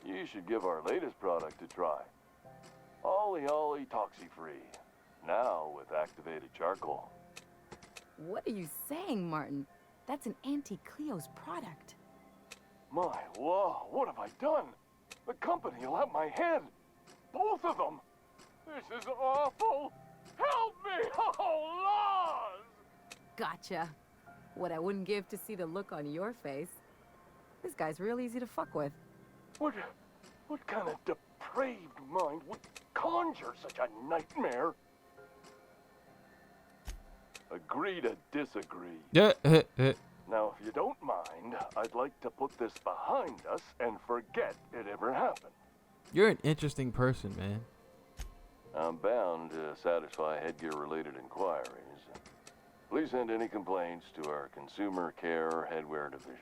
You should give our latest product a try. Ollie Ollie Toxi-Free. Now with activated charcoal. What are you saying, Martin? That's an Auntie Cleo's product. My law, what have I done? The company will have my head. Both of them. This is awful. Help me! Oh, laws! Gotcha. What I wouldn't give to see the look on your face. This guy's real easy to fuck with. What kind of depraved mind would conjure such a nightmare? Agree to disagree. Now, if you don't mind, I'd like to put this behind us and forget it ever happened. You're an interesting person, man. I'm bound to satisfy headgear-related inquiries. Please send any complaints to our Consumer Care Headwear Division.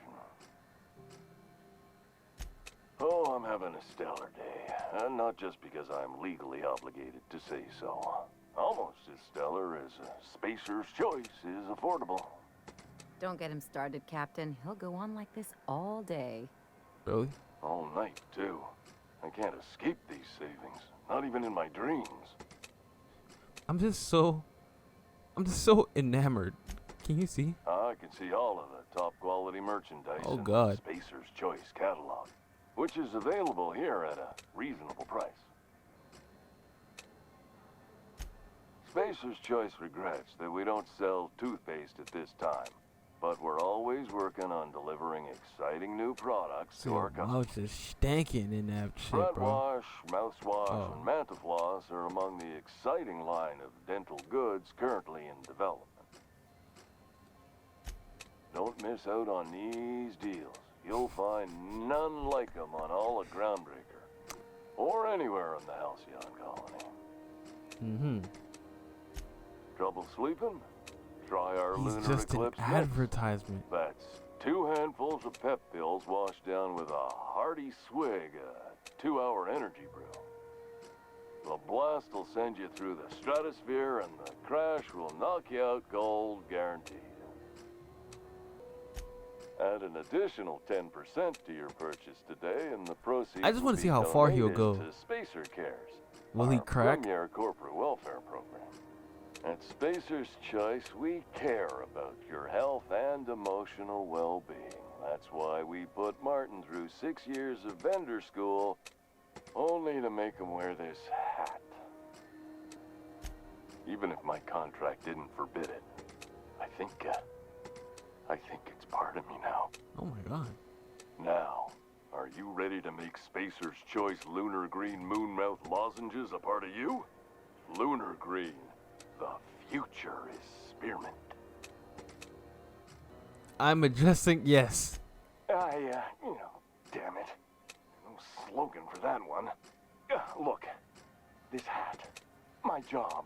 Oh, I'm having a stellar day. And not just because I'm legally obligated to say so. Almost as stellar as Spacer's Choice is affordable. Don't get him started, Captain. He'll go on like this all day. Really? All night, too. I can't escape these savings. Not even in my dreams. I'm just so enamored. Can you see? I can see all of the top quality merchandise Oh, in God. the Spacer's Choice catalog, which is available here at a reasonable price. Spacer's Choice regrets that we don't sell toothpaste at this time, but we're always working on delivering exciting new products to our Your customers. mouth is stanking in that shit, Front bro. wash, mouthwash, Oh. and Mantafloss are among the exciting line of dental goods currently in development. Don't miss out on these deals. You'll find none like them on all of Groundbreaker, or anywhere in the Halcyon colony. Mm-hmm. Trouble sleeping? Try our He's Lunar just an Eclipse mix. advertisement. That's 2 handfuls of pep pills washed down with a hearty swig of 2-hour energy brew. The blast will send you through the stratosphere, and the crash will knock you out cold, guaranteed. Add an additional 10% to your purchase today, and the proceeds I just want wanna to see how far he'll go. To Spacer Cares, Will he our crack? premier corporate welfare program. At Spacer's Choice, we care about your health and emotional well-being. That's why we put Martin through 6 years of vendor school, only to make him wear this hat. Even if my contract didn't forbid it, I think it's part of me now. Oh my god. Now, are you ready to make Spacer's Choice Lunar Green Moonmouth lozenges a part of you? Lunar Green. The future is spearmint. I'm adjusting. Yes. Damn it. No slogan for that one. Look, this hat, my job.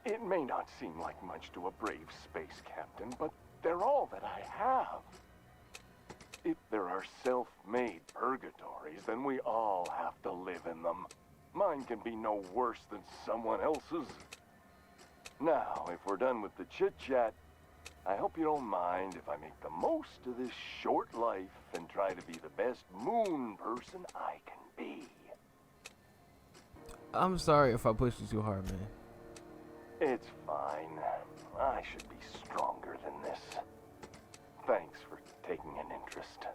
It may not seem like much to a brave space captain, but they're all that I have. If there are self-made purgatories, then we all have to live in them. Mine can be no worse than someone else's. Now, if we're done with the chit-chat, I hope you don't mind if I make the most of this short life and try to be the best moon person I can be. I'm sorry if I pushed you too hard, man. It's fine. I should be stronger than this. Thanks for taking an interest.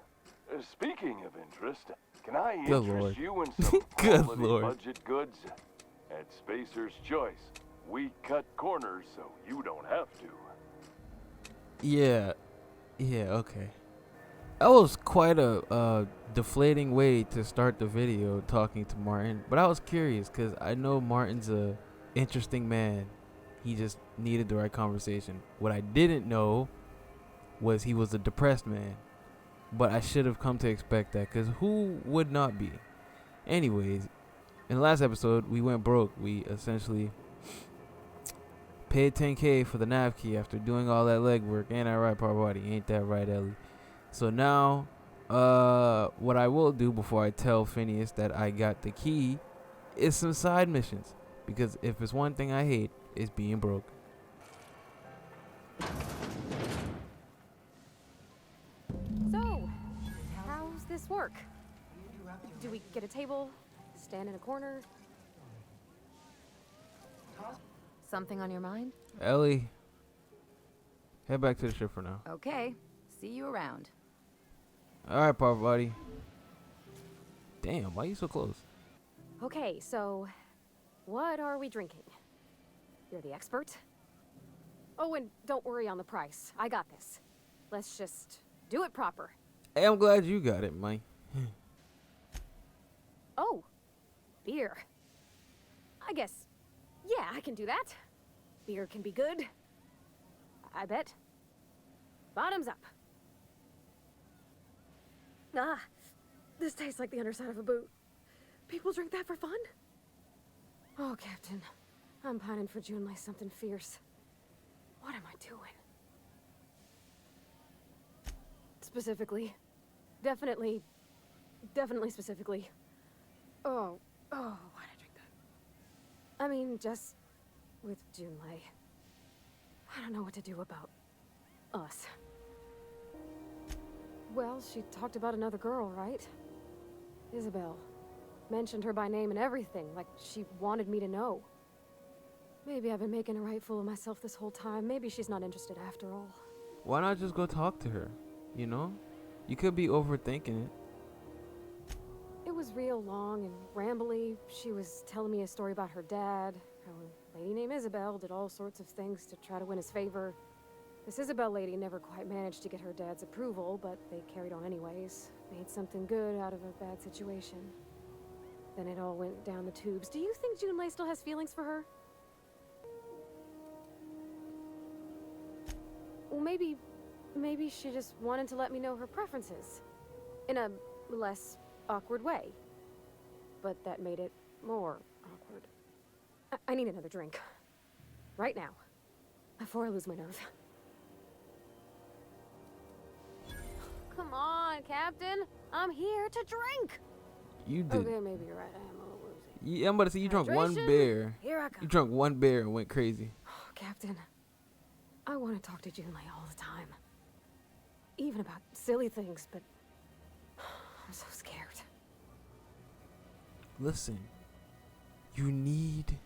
Speaking of interest, can I Good interest Lord. you in some Good quality Lord. budget goods? At Spacer's Choice, we cut corners so you don't have to. Yeah, okay. That was quite a deflating way to start the video, talking to Martin. But I was curious because I know Martin's a interesting man. He just needed the right conversation. What I didn't know was he was a depressed man. But I should have come to expect that, because who would not be? Anyways, in the last episode, we went broke. We essentially paid $10K for the nav key after doing all that legwork. Ain't that right, Parvati? Ain't that right, Ellie? So now, what I will do before I tell Phineas that I got the key is some side missions. Because if it's one thing I hate, it's being broke. So, how's this work? Do we get a table, stand in a corner. Something on your mind? Ellie, head back to the ship for now. Okay. See you around. All right, Parvati. Damn, why you so close? Okay, so what are we drinking? You're the expert. Oh, and don't worry on the price. I got this. Let's just do it proper. Hey, I'm glad you got it, Mike. Oh, beer. I guess, yeah, I can do that. Beer can be good. I bet. Bottoms up. Ah, this tastes like the underside of a boot. People drink that for fun? Oh, Captain, I'm pining for Junlei something fierce. What am I doing? Specifically. Definitely specifically. Oh, why'd I drink that? I mean, just with Junlei. I don't know what to do about us. Well, she talked about another girl, right? Isabel. Mentioned her by name and everything, like she wanted me to know. Maybe I've been making a right fool of myself this whole time. Maybe she's not interested after all. Why not just go talk to her? You know? You could be overthinking it. It was real long and rambly. She was telling me a story about her dad, how a lady named Isabel did all sorts of things to try to win his favor. This Isabel lady never quite managed to get her dad's approval, but they carried on anyways. Made something good out of a bad situation. Then it all went down the tubes. Do you think Junlei still has feelings for her? Well, maybe she just wanted to let me know her preferences. In a less awkward way. But that made it more awkward. I need another drink. Right now. Before I lose my nerve. Come on, Captain. I'm here to drink. You did. Okay, maybe you're right. I am a little woozy. Yeah, I'm about to say you drunk one Hydration? beer. Here I You come. drunk one beer and went crazy. Oh, Captain, I want to talk to Junlei all the time. Even about silly things, but I'm so scared. Listen, you need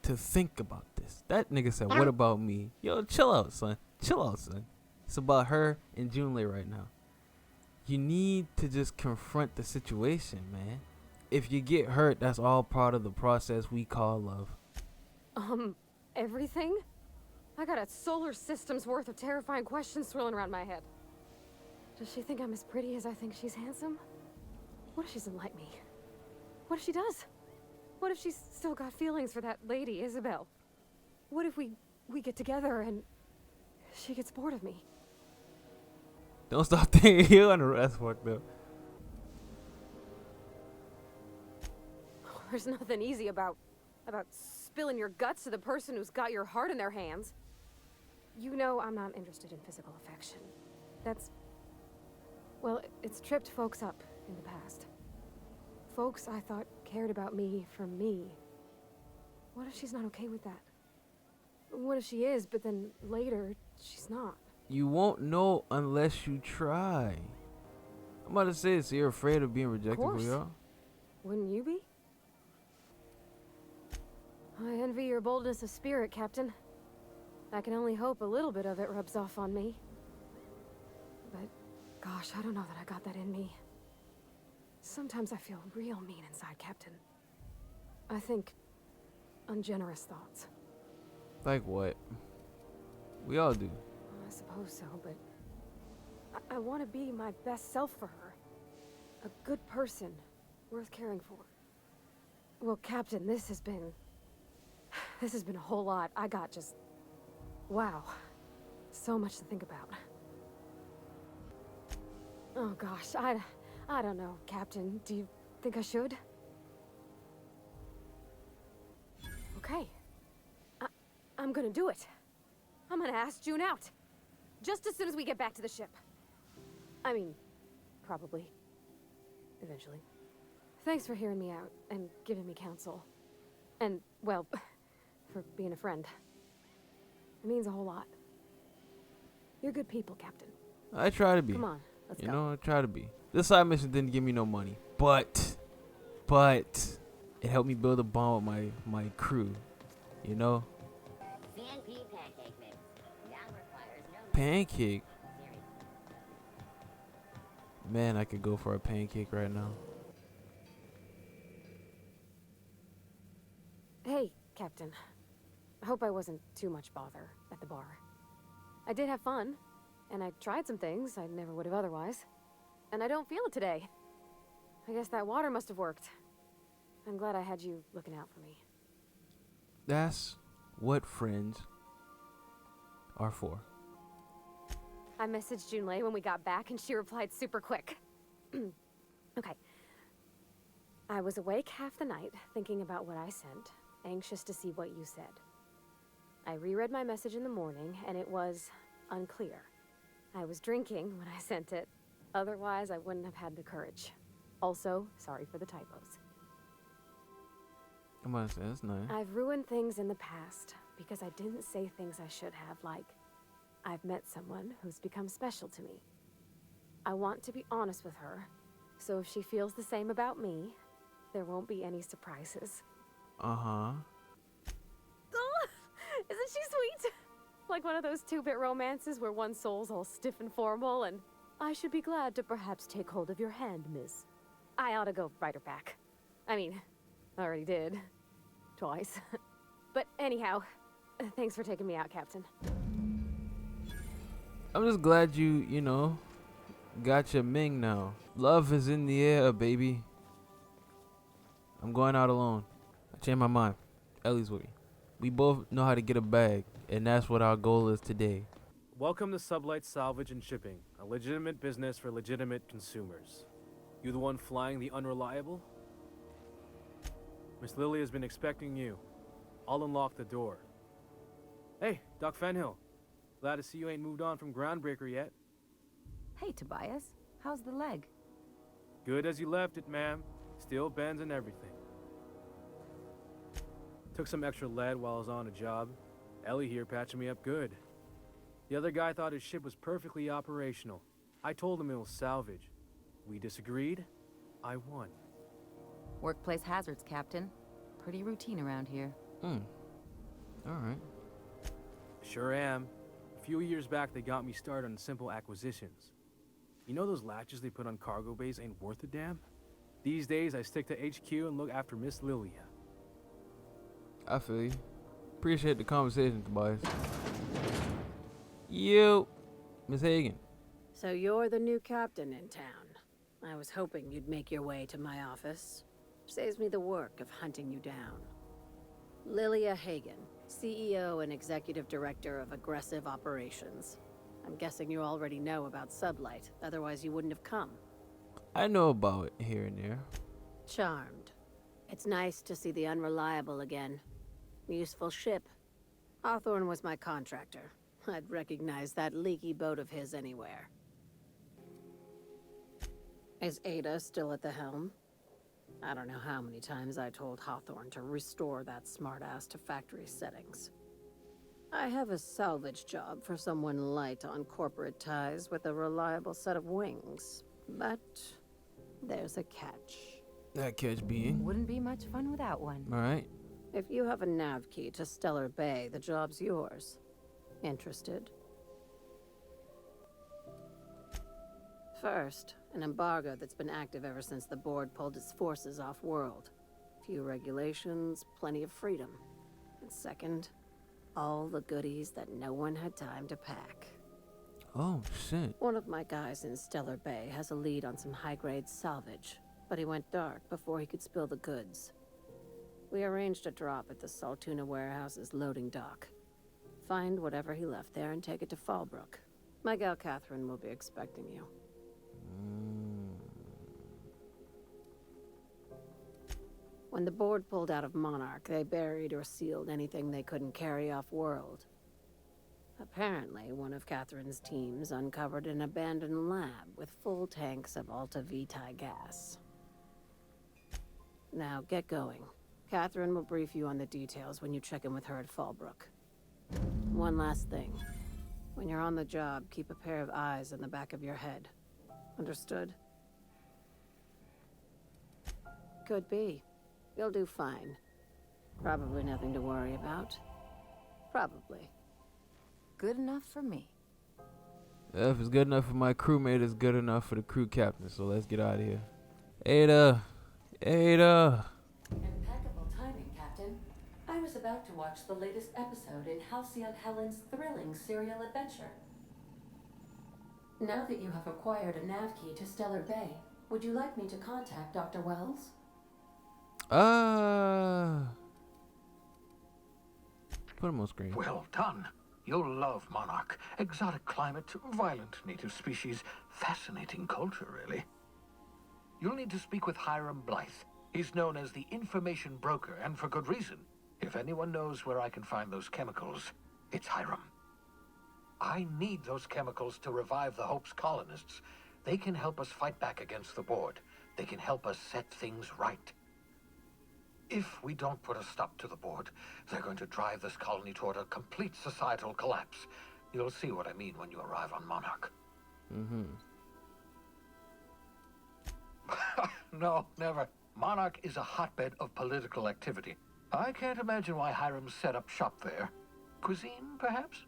to think about this. That nigga said, what about me? Yo, chill out, son. Chill out, son. It's about her and Junlei right now. You need to just confront the situation, man. If you get hurt, that's all part of the process we call love. Everything? I got a solar system's worth of terrifying questions swirling around my head. Does she think I'm as pretty as I think she's handsome? What if she doesn't like me? What if she does? What if she's still got feelings for that lady, Isabel? What if we get together and she gets bored of me? Don't stop thinking you on the rest fucked up. There's nothing easy about spilling your guts to the person who's got your heart in their hands. You know I'm not interested in physical affection. Well, it's tripped folks up in the past. Folks I thought cared about me for me. What if she's not okay with that? What if she is, but then later, she's not? You won't know unless you try. I'm about to say, so you're afraid of being rejected for course. y'all? Wouldn't you be? I envy your boldness of spirit, Captain. I can only hope a little bit of it rubs off on me. But, gosh, I don't know that I got that in me. Sometimes I feel real mean inside, Captain. I think ungenerous thoughts. Like what? We all do. I suppose so, but I want to be my best self for her. A good person, worth caring for. Well, Captain, this has been a whole lot. I got just, wow, so much to think about. Oh gosh, I don't know, Captain. Do you think I should? Okay. I'm gonna do it. I'm gonna ask June out. Just as soon as we get back to the ship. I mean, probably. Eventually. Thanks for hearing me out and giving me counsel. And, well, for being a friend. It means a whole lot. You're good people, Captain. I try to be. Come on, let's You go. know, I try to be. This side mission didn't give me no money, but but it helped me build a bond with my crew, you know? CNP pancake mix. Now requires no Pancake. series. Man, I could go for a pancake right now. Hey, Captain. I hope I wasn't too much bother at the bar. I did have fun, and I tried some things I never would have otherwise. And I don't feel it today. I guess that water must have worked. I'm glad I had you looking out for me. That's what friends are for. I messaged Junlei when we got back, and she replied super quick. Okay. I was awake half the night, thinking about what I sent, anxious to see what you said. I reread my message in the morning, and it was unclear. I was drinking when I sent it. Otherwise, I wouldn't have had the courage. Also, sorry for the typos. I'm gonna say that's nice. I've ruined things in the past because I didn't say things I should have, like, I've met someone who's become special to me. I want to be honest with her, so if she feels the same about me, there won't be any surprises. Uh-huh. Oh, isn't she sweet? Like one of those two-bit romances where one soul's all stiff and formal and, I should be glad to perhaps take hold of your hand, miss. I ought to go write her back. I mean, I already did. Twice. But anyhow, thanks for taking me out, Captain. I'm just glad you know, got your Ming now. Love is in the air, baby. I'm going out alone. I changed my mind. Ellie's with me. We both know how to get a bag, and that's what our goal is today. Welcome to Sublight Salvage and Shipping, a legitimate business for legitimate consumers. You the one flying the unreliable? Miss Lily has been expecting you. I'll unlock the door. Hey, Doc Fenhill. Glad to see you ain't moved on from Groundbreaker yet. Hey, Tobias. How's the leg? Good as you left it, ma'am. Still bends and everything. Took some extra lead while I was on a job. Ellie here patching me up good. The other guy thought his ship was perfectly operational. I told him it was salvage. We disagreed. I won. Workplace hazards, Captain. Pretty routine around here. Alright. Sure am. A few years back, they got me started on simple acquisitions. You know those latches they put on cargo bays ain't worth a damn? These days, I stick to HQ and look after Miss Lilia. I feel you. Appreciate the conversation, Tobias. You, Miss Hagen. So you're the new captain in town. I was hoping you'd make your way to my office. Saves me the work of hunting you down. Lilia Hagen, CEO and Executive Director of Aggressive Operations. I'm guessing you already know about Sublight, otherwise you wouldn't have come. I know about it here and there. Charmed. It's nice to see the Unreliable again. Useful ship. Hawthorne was my contractor. I'd recognize that leaky boat of his anywhere. Is Ada still at the helm? I don't know how many times I told Hawthorne to restore that smartass to factory settings. I have a salvage job for someone light on corporate ties with a reliable set of wings. But there's a catch. That catch being. Wouldn't be much fun without one. Alright. If you have a nav key to Stellar Bay, the job's yours. Interested? First, an embargo that's been active ever since the board pulled its forces off-world. Few regulations, plenty of freedom. And second, all the goodies that no one had time to pack. Oh, shit. One of my guys in Stellar Bay has a lead on some high-grade salvage, but he went dark before he could spill the goods. We arranged a drop at the Saltuna warehouse's loading dock. Find whatever he left there and take it to Fallbrook. My gal Catherine will be expecting you. When the board pulled out of Monarch, they buried or sealed anything they couldn't carry off-world. Apparently, one of Catherine's teams uncovered an abandoned lab with full tanks of Alta Vitae gas. Now, get going. Catherine will brief you on the details when you check in with her at Fallbrook. One last thing. When you're on the job, keep a pair of eyes in the back of your head. Understood? Could be. You'll do fine. Probably nothing to worry about. Probably. Good enough for me. If it's good enough for my crewmate, it's good enough for the crew captain. So let's get out of here. Ada! Ada! Impeccable timing, Captain. I was about to watch the latest episode in Halcyon Helen's thrilling serial adventure. Now that you have acquired a nav key to Stellar Bay, would you like me to contact Dr. Wells? Put him on screen. Well done. You'll love Monarch. Exotic climate, violent native species, fascinating culture, really. You'll need to speak with Hiram Blythe. He's known as the information broker, and for good reason. If anyone knows where I can find those chemicals, it's Hiram. I need those chemicals to revive the Hope's colonists. They can help us fight back against the Board. They can help us set things right. If we don't put a stop to the Board, they're going to drive this colony toward a complete societal collapse. You'll see what I mean when you arrive on Monarch. No, never. Monarch is a hotbed of political activity. I can't imagine why Hiram set up shop there. Cuisine, perhaps?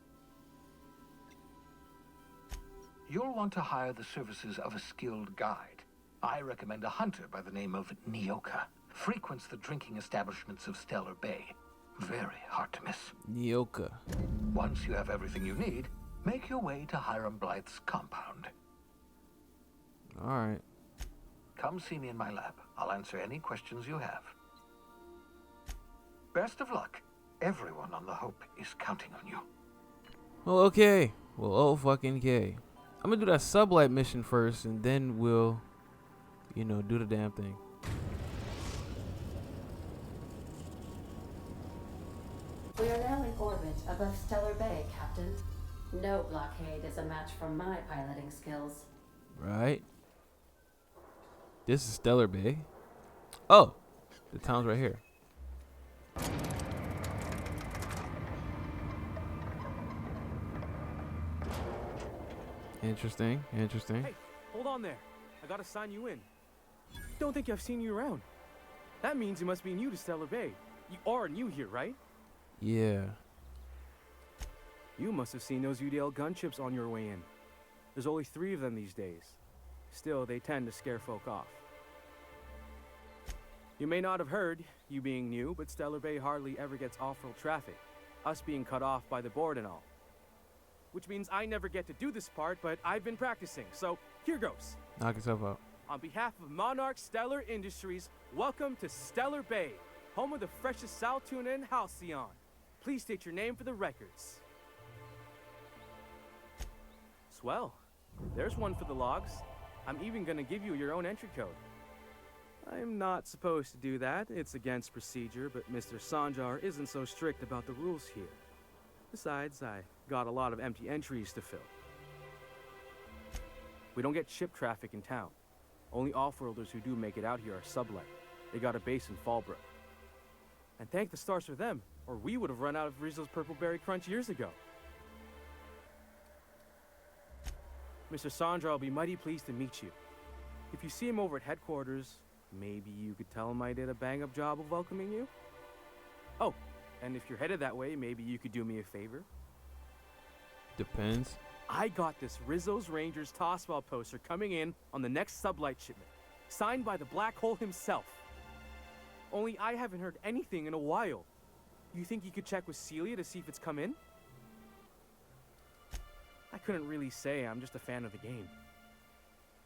You'll want to hire the services of a skilled guide. I recommend a hunter by the name of Nyoka. Frequents the drinking establishments of Stellar Bay. Very hard to miss. Nyoka. Once you have everything you need, make your way to Hiram Blythe's compound. Alright. Come see me in my lab. I'll answer any questions you have. Best of luck. Everyone on the Hope is counting on you. Well, okay. Well, oh fucking okay. I'm gonna do that sublight mission first, and then we'll, do the damn thing. We are now in orbit above Stellar Bay, Captain. No blockade is a match for my piloting skills. Right. This is Stellar Bay. Oh, the town's right here. Interesting. Hey, hold on there. I gotta sign you in. Don't think I've seen you around. That means you must be new to Stellar Bay. You are new here, right? Yeah. You must have seen those UDL gunships on your way in. There's only 3 of them these days. Still, they tend to scare folk off. You may not have heard, you being new, but Stellar Bay hardly ever gets off-road traffic. Us being cut off by the Board and all. Which means I never get to do this part, but I've been practicing, so here goes. Knock yourself out. On behalf of Monarch Stellar Industries, welcome to Stellar Bay, home of the freshest sal tuna in Halcyon. Please state your name for the records. Swell. There's one for the logs. I'm even gonna give you your own entry code. I'm not supposed to do that. It's against procedure, but Mr. Sanjar isn't so strict about the rules here. Besides, I got a lot of empty entries to fill. We don't get ship traffic in town. Only off-worlders who do make it out here are sublight. They got a base in Fallbrook. And thank the stars for them, or we would have run out of Rizzo's Purple Berry Crunch years ago. Mr. Sandra will be mighty pleased to meet you. If you see him over at headquarters, maybe you could tell him I did a bang-up job of welcoming you? Oh, and if you're headed that way, maybe you could do me a favor? Depends. I got this Rizzo's Rangers tossball poster coming in on the next sublight shipment, signed by the Black Hole himself. Only I haven't heard anything in a while. You think you could check with Celia to see if it's come in? I couldn't really say, I'm just a fan of the game.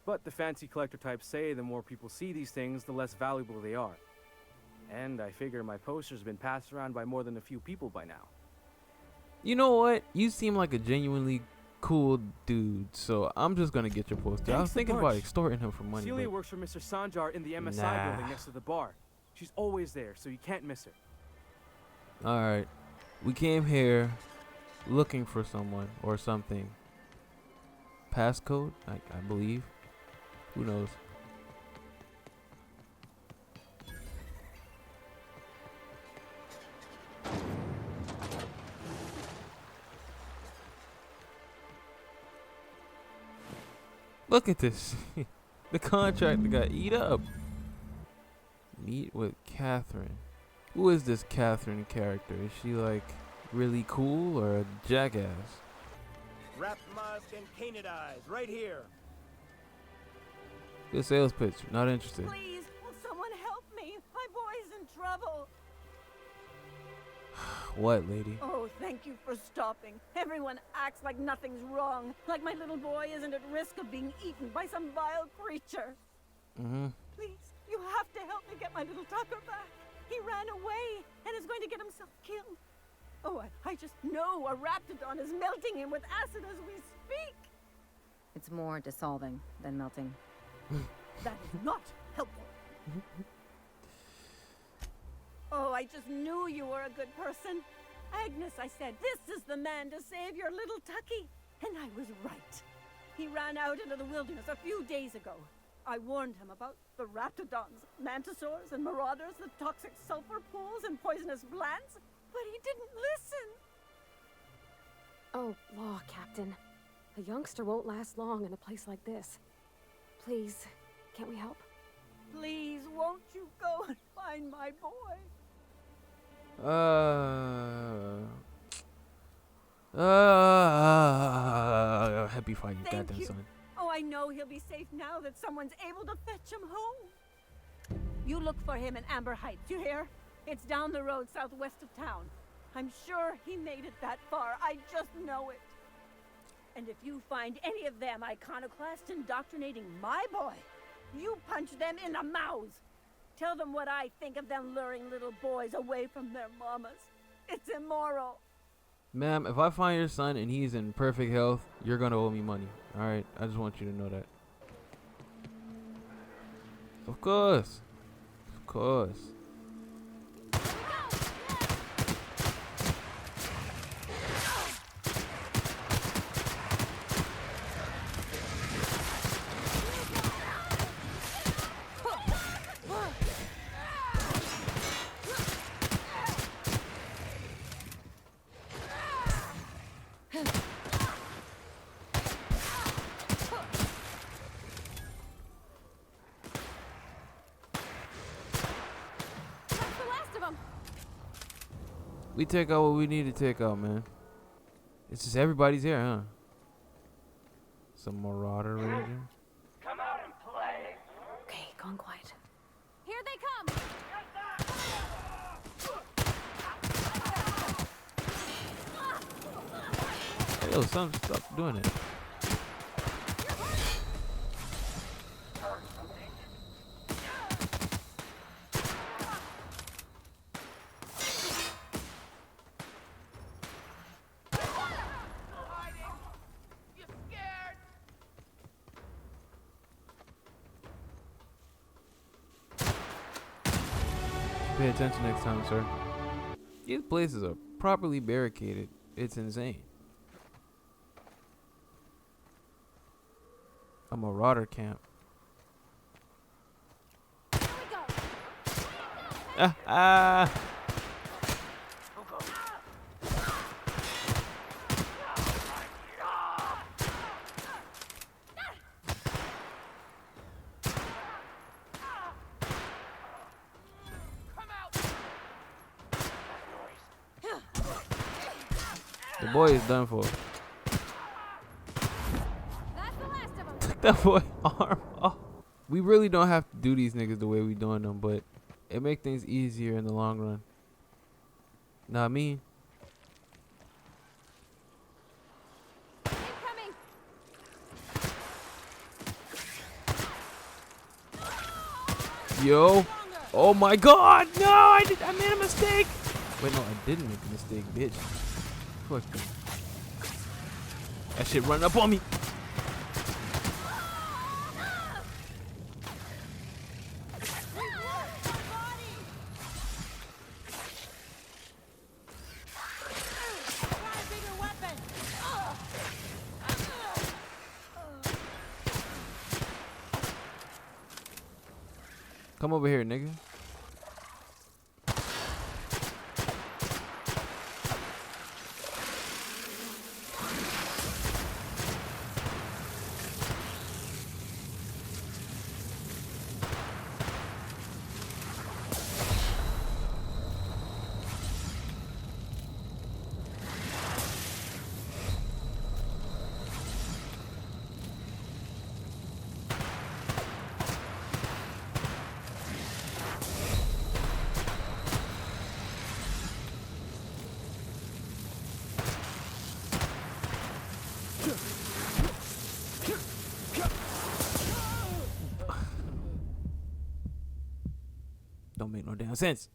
But the fancy collector types say the more people see these things, the less valuable they are. And I figure my poster's been passed around by more than a few people by now. You know what? You seem like a genuinely cool dude, so I'm just gonna get your poster. I was thinking about extorting him for money. Celia works for Mr. Sanjar in the MSI building next to the bar. She's always there, so you can't miss her. Alright. We came here looking for someone or something. Passcode, I believe. Who knows? Look at this. The contractor got eat up. Meet with Catherine. Who is this Catherine character? Is she like really cool or a jackass? Wrap mask and painted eyes, right here. Good sales pitch. Not interested. Please, will someone help me? My boy's in trouble. What, lady? Oh, thank you for stopping. Everyone acts like nothing's wrong, like my little boy isn't at risk of being eaten by some vile creature. Mm-hmm. Please, you have to help me get my little Tucker back. He ran away and is going to get himself killed. Oh, I just know a raptidon is melting him with acid as we speak. It's more dissolving than melting. That is not helpful. Oh, I just knew you were a good person. Agnes, I said, this is the man to save your little Tucky. And I was right. He ran out into the wilderness a few days ago. I warned him about the raptidons, mantisaurs, and marauders, the toxic sulfur pools, and poisonous plants, but he didn't listen. Oh, law, Captain. A youngster won't last long in a place like this. Please, can't we help? Please, won't you go and find my boy? Happy fight, you Thank goddamn you. son. Oh, I know he'll be safe now that someone's able to fetch him home. You look for him in Amber Heights, you hear? It's down the road southwest of town. I'm sure he made it that far. I just know it. And if you find any of them iconoclasts indoctrinating my boy, you punch them in the mouths. Tell them what I think of them luring little boys away from their mamas. It's immoral. Ma'am, if I find your son and he's in perfect health, you're gonna owe me money. Alright? I just want you to know that. Of course. Of course. We take out what we need to take out, man. It's just everybody's here, huh? Some Marauder Ranger. Come out and play. Okay, gone quiet. Here they come! Hey, yo, son, stop doing it. Pay attention next time, sir. These places are properly barricaded. It's insane. A Marauder camp. Ah! The boy is done for. Took that boy arm off. We really don't have to do these niggas the way we doing them, but it make things easier in the long run. Know what I mean? Yo. Oh my god. No, I made a mistake. Wait, no, I didn't make a mistake, bitch. Fuck them. That shit running up on me. Come over here, nigga. Don't make no damn sense.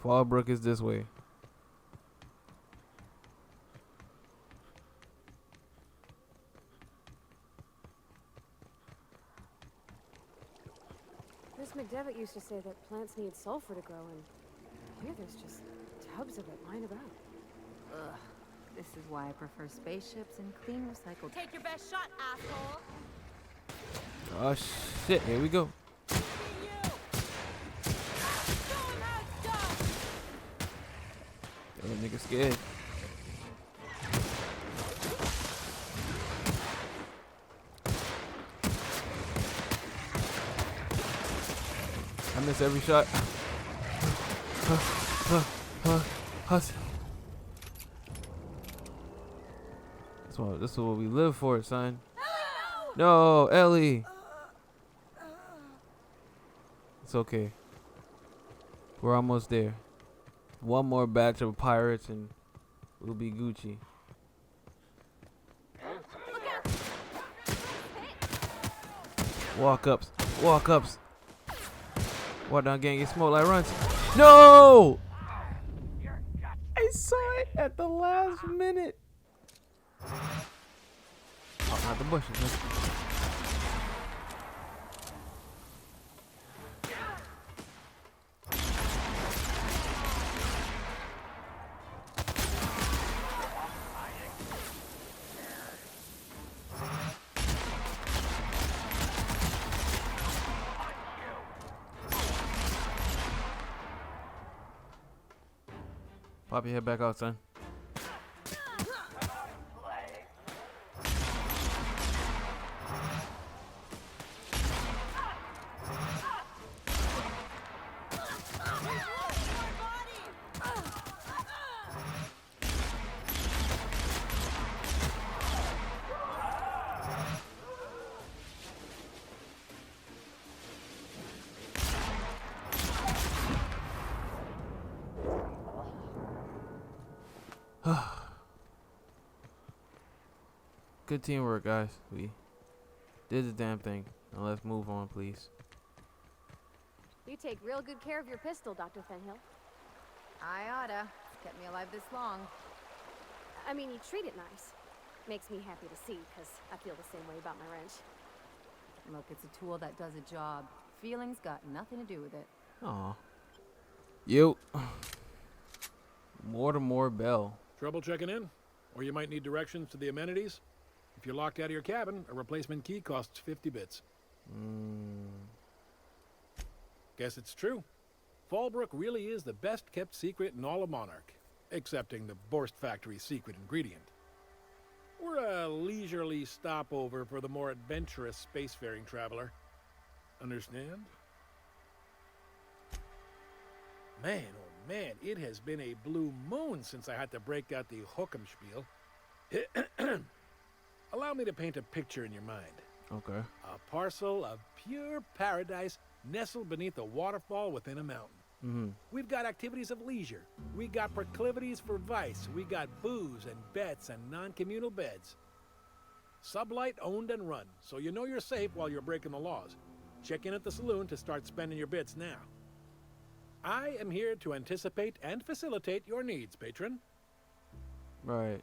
Fallbrook is this way. Miss McDevitt used to say that plants need sulfur to grow, and here there's just tubs of it lying about. Ugh. This is why I prefer spaceships and clean recycled. Take your best shot, asshole. Oh shit, here we go. Yo, nigga scared. I miss every shot. This is what we live for, son. No, Ellie. It's okay. We're almost there. One more batch of pirates and we'll be Gucci. Walk ups. Walk ups. Walk down gang, get smoked like runs. No! I saw it at the last minute. Oh, not the bushes. Pop your head back out, son. Good teamwork, guys. We did the damn thing. Now let's move on, please. You take real good care of your pistol, Dr. Fenhill. I oughta. It's kept me alive this long. I mean, you treat it nice. Makes me happy to see, because I feel the same way about my wrench. Look, it's a tool that does a job. Feelings got nothing to do with it. Aw. You. Mortimer Bell. Trouble checking in? Or you might need directions to the amenities? If you're locked out of your cabin, a replacement key costs 50 bits. Guess it's true. Fallbrook really is the best kept secret in all of Monarch, excepting the Borst Factory's secret ingredient. We're a leisurely stopover for the more adventurous spacefaring traveler. Understand? Man, oh man, it has been a blue moon since I had to break out the Hookham spiel. Allow me to paint a picture in your mind. Okay. A parcel of pure paradise nestled beneath a waterfall within a mountain. We've got activities of leisure. We got proclivities for vice. We got booze and bets and non-communal beds. Sublight owned and run, so you know you're safe while you're breaking the laws. Check in at the saloon to start spending your bits now. I am here to anticipate and facilitate your needs, patron. Right.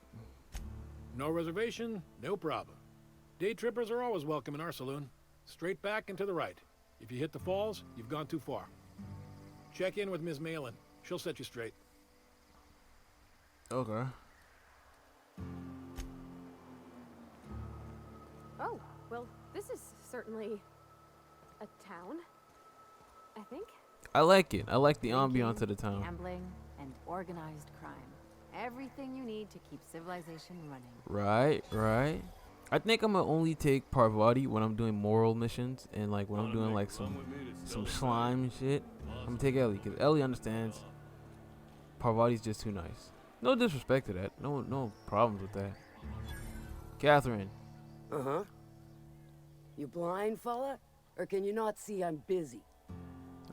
No reservation, no problem. Day trippers are always welcome in our saloon. Straight back and to the right. If you hit the falls, you've gone too far. Check in with Ms. Malin. She'll set you straight. Okay. Oh, well, this is certainly a town, I think. I like it. I like the Drinking, ambiance of the town. Gambling and organized crime. Everything you need to keep civilization running. Right, right. I think I'm gonna only take Parvati when I'm doing moral missions and like when I'm doing like some slime and shit. I'm gonna take Ellie because Ellie understands. Parvati's just too nice. No disrespect to that. No problems with that. Catherine. Uh-huh. You blind, fella? Or can you not see I'm busy?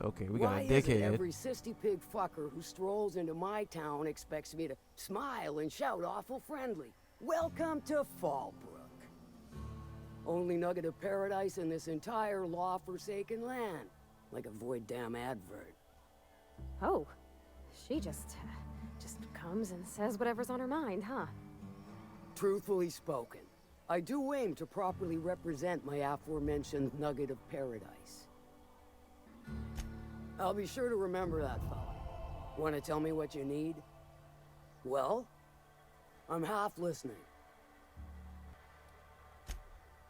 Okay, we got Why a is it dickhead. every sissy pig fucker who strolls into my town expects me to smile and shout awful friendly? Welcome to Fallbrook. Only nugget of paradise in this entire law-forsaken land. Like a void damn advert. Oh, she just comes and says whatever's on her mind, huh? Truthfully spoken, I do aim to properly represent my aforementioned nugget of paradise. I'll be sure to remember that, fella. Want to tell me what you need? Well, I'm half listening.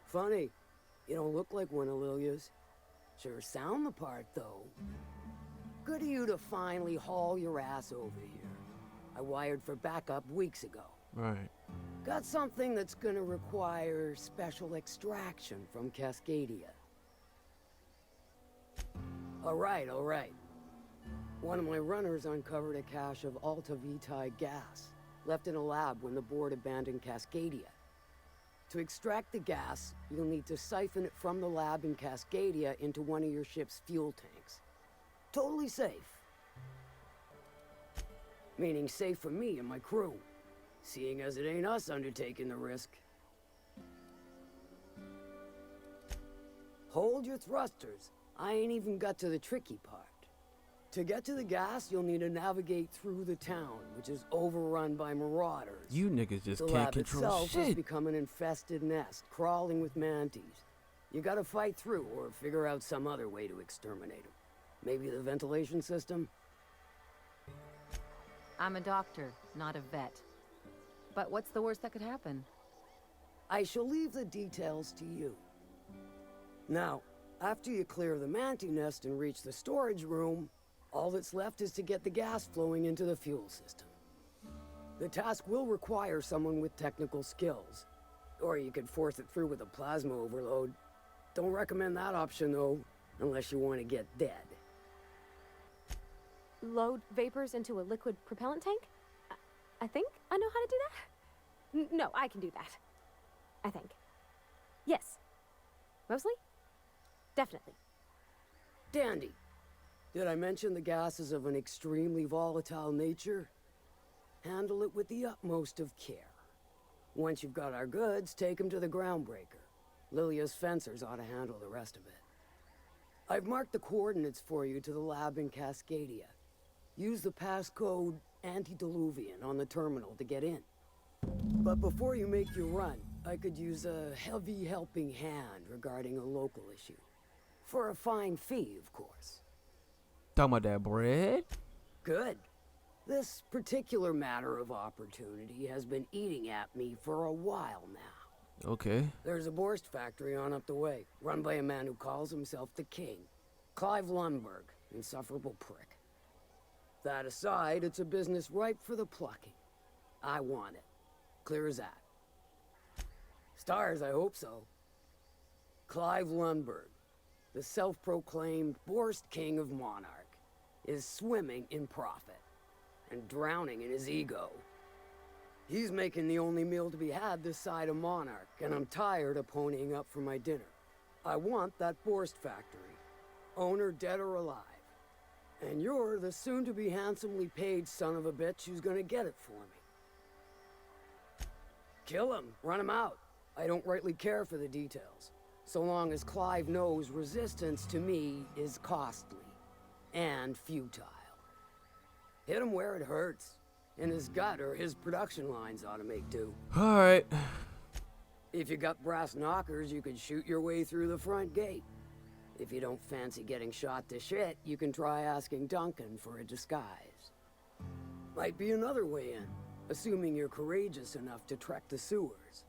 Funny, you don't look like one of Lilia's. Sure sound the part, though. Good of you to finally haul your ass over here. I wired for backup weeks ago. Right. Got something that's gonna require special extraction from Cascadia. All right. One of my runners uncovered a cache of Alta Vitae gas, left in a lab when the board abandoned Cascadia. To extract the gas, you'll need to siphon it from the lab in Cascadia into one of your ship's fuel tanks. Totally safe. Meaning safe for me and my crew, seeing as it ain't us undertaking the risk. Hold your thrusters. I ain't even got to the tricky part. To get to the gas, you'll need to navigate through the town, which is overrun by marauders. You niggas just the can't lab control itself has shit. become an infested nest, crawling with manties. You gotta fight through or figure out some other way to exterminate them. Maybe the ventilation system? I'm a doctor, not a vet. But what's the worst that could happen? I shall leave the details to you. Now, after you clear the mantis nest and reach the storage room, all that's left is to get the gas flowing into the fuel system. The task will require someone with technical skills. Or you could force it through with a plasma overload. Don't recommend that option, though, unless you want to get dead. Load vapors into a liquid propellant tank? I think I know how to do that. No, I can do that. I think. Yes. Mostly? Definitely. Dandy. Did I mention the gas is of an extremely volatile nature? Handle it with the utmost of care. Once you've got our goods, take them to the groundbreaker. Lilia's fencers ought to handle the rest of it. I've marked the coordinates for you to the lab in Cascadia. Use the passcode Antediluvian on the terminal to get in. But before you make your run, I could use a heavy helping hand regarding a local issue. For a fine fee, of course. Talking about that bread? Good. This particular matter of opportunity has been eating at me for a while now. Okay. There's a Borst factory on up the way, run by a man who calls himself the King. Clive Lundberg, insufferable prick. That aside, it's a business ripe for the plucking. I want it. Clear as that. Stars, I hope so. Clive Lundberg, the self-proclaimed Borst King of Monarch, is swimming in profit and drowning in his ego. He's making the only meal to be had this side of Monarch, and I'm tired of ponying up for my dinner. I want that Borst factory, owner dead or alive. And you're the soon-to-be handsomely paid son of a bitch who's gonna get it for me. Kill him, run him out. I don't rightly care for the details, so long as Clive knows resistance to me is costly and futile. Hit him where it hurts. In his gut, or his production lines ought to make do. Alright. If you got brass knockers, you could shoot your way through the front gate. If you don't fancy getting shot to shit, you can try asking Duncan for a disguise. Might be another way in, assuming you're courageous enough to trek the sewers.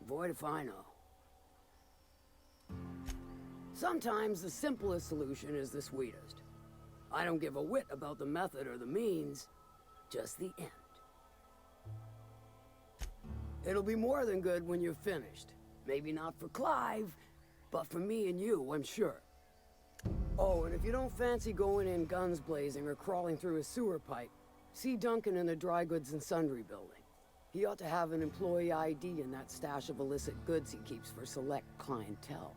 Void if I know. Sometimes the simplest solution is the sweetest. I don't give a whit about the method or the means, just the end. It'll be more than good when you're finished. Maybe not for Clive, but for me and you, I'm sure. Oh, and if you don't fancy going in guns blazing or crawling through a sewer pipe, see Duncan in the dry goods and sundry building. He ought to have an employee ID in that stash of illicit goods he keeps for select clientele.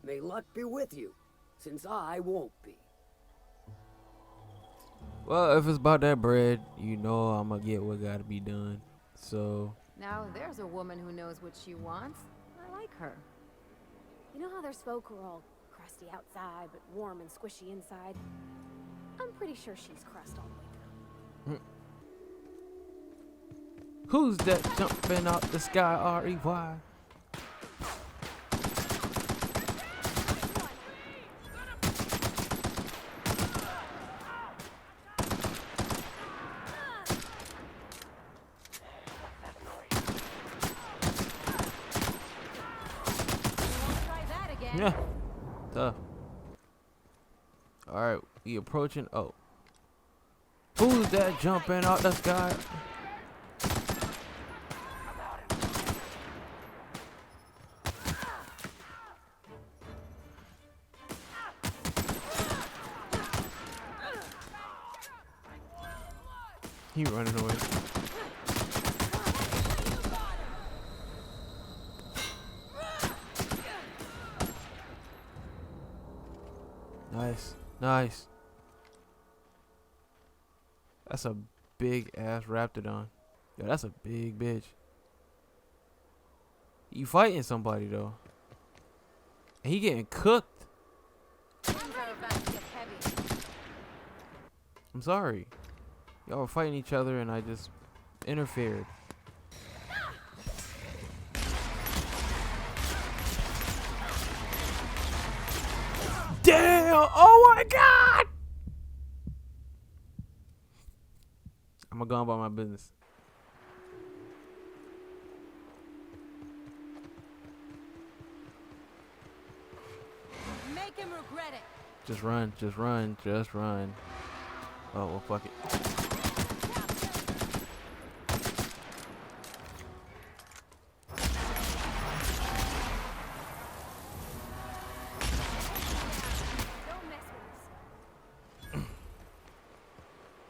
May luck be with you, since I won't be. Well, if it's about that bread, you know I'm gonna get what gotta be done. So. Now there's a woman who knows what she wants. I like her. You know how there's folk who are all crusty outside, but warm and squishy inside? I'm pretty sure she's crust all the way through. Who's that jumping out the sky? R-E-Y. Yeah, tough. All right, we approaching. Oh, who's that jumping out the sky? He running away. Nice, nice. That's a big ass Raptidon. Yo, that's a big bitch. You fighting somebody though. And he getting cooked. I'm sorry. Y'all were fighting each other and I just interfered. Damn! Oh my god! I'm gonna go on about my business. Make him regret it. Just run, just run, just run. Oh, well, fuck it.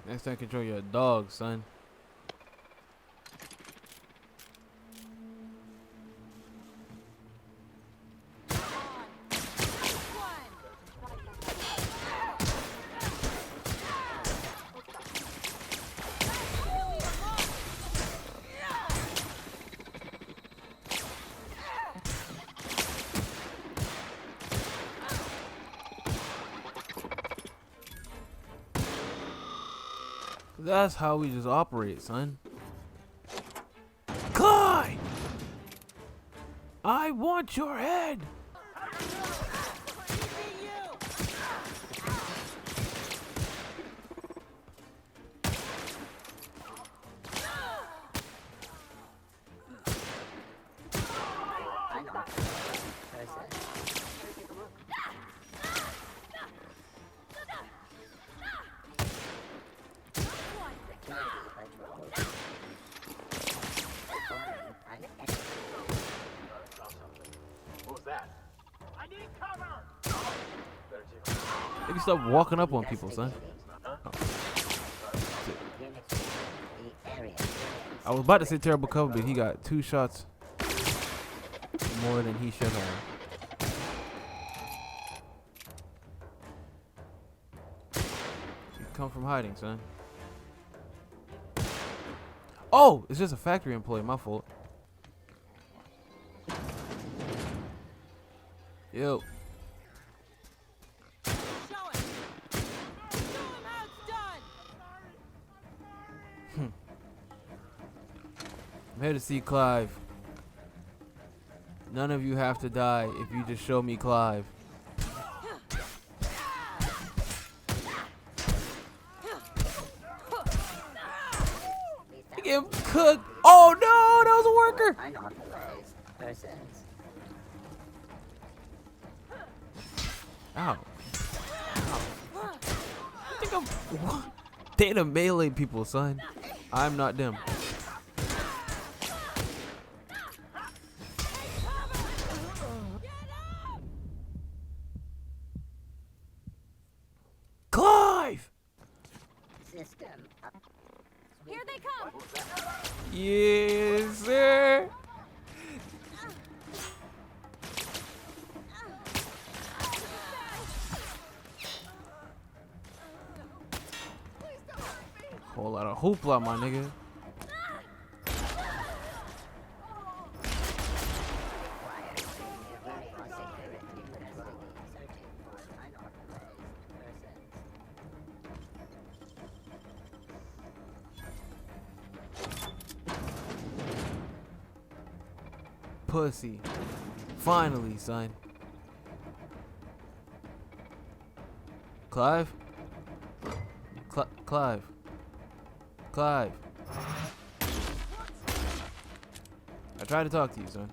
Next time, control your dog, son. That's how we just operate, son. Clyde! I want your head! Maybe stop walking up on people, son. Oh. I was about to say terrible cover, but he got 2 shots more than he should have. You come from hiding, son. Oh, it's just a factory employee. My fault. Yo. I'm here to see Clive. None of you have to die if you just show me Clive. Get cooked. Oh no, that was a worker. Ow. I think I'm. What? They the melee people, son. I'm not them. Clive! System up. Here they come! Yes, sir. Whole lot of hoopla, my nigga. pussy. Finally, son. Clive? Clive. Clive. I tried to talk to you, son.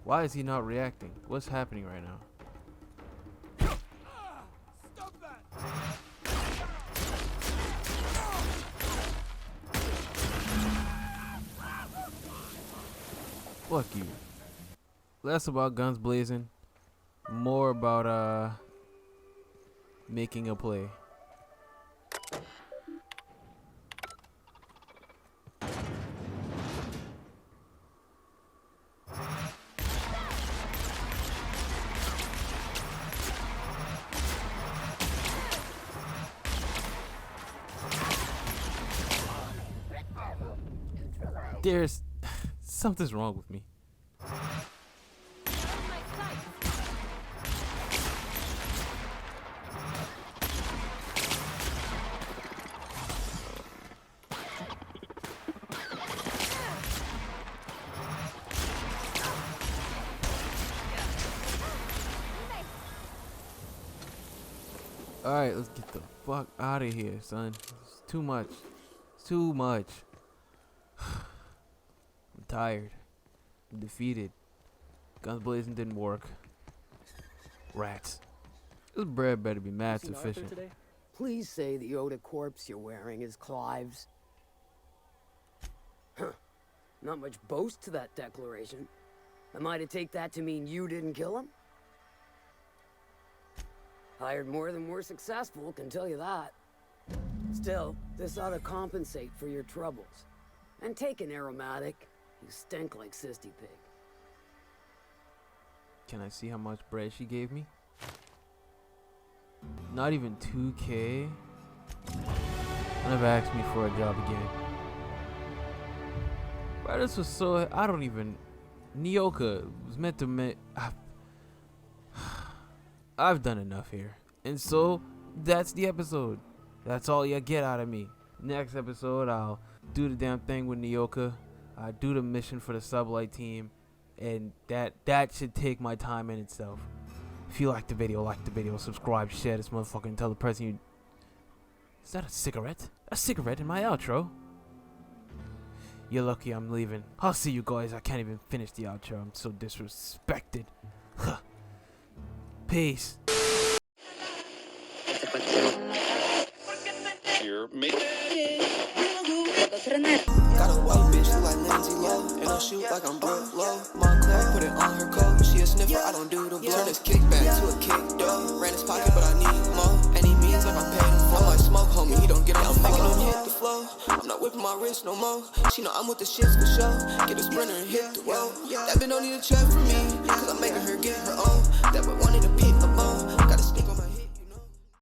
Why is he not reacting? What's happening right now? Fuck you. Less about guns blazing, more about making a play. There's something's wrong with me. Alright, let's get the fuck out of here, son. It's too much. It's too much. I'm tired. I'm defeated. Guns blazing didn't work. Rats. This bread better be mad sufficient. Please say the Yoda corpse you're wearing is Clive's. Huh. Not much boast to that declaration. Am I to take that to mean you didn't kill him? Hired more than we're successful, can tell you that. Still, this ought to compensate for your troubles. And take an aromatic. You stink like Sisty Pig. Can I see how much bread she gave me? Not even 2K? Never asked me for a job again. Bro, this was so... I don't even... Nyoka was meant to... I've done enough here. And so, that's the episode. That's all you get out of me. Next episode, I'll do the damn thing with Nyoka. I'll do the mission for the sublight team. And that should take my time in itself. If you like the video, subscribe, share this motherfucker, and tell the person you... Is that a cigarette? A cigarette in my outro? You're lucky I'm leaving. I'll see you guys. I can't even finish the outro. I'm so disrespected. Peace. Got a white bitch look like Lindsay Lowe, and I shoot like I'm Brooke Lowe. Montclair put it on her coat. She a sniffer, I don't do the blow. Turn this kickback to a kick though. Ran his pocket, but I need more. And he means like I'm paying him for. I might smoke, homie. He don't get it. I'm making him hit the flow. I'm not whipping my wrist no more. She know I'm with the shits for sure. Get a sprinter and hit the road. That bitch don't need a check from me, cause I'm making her get her own.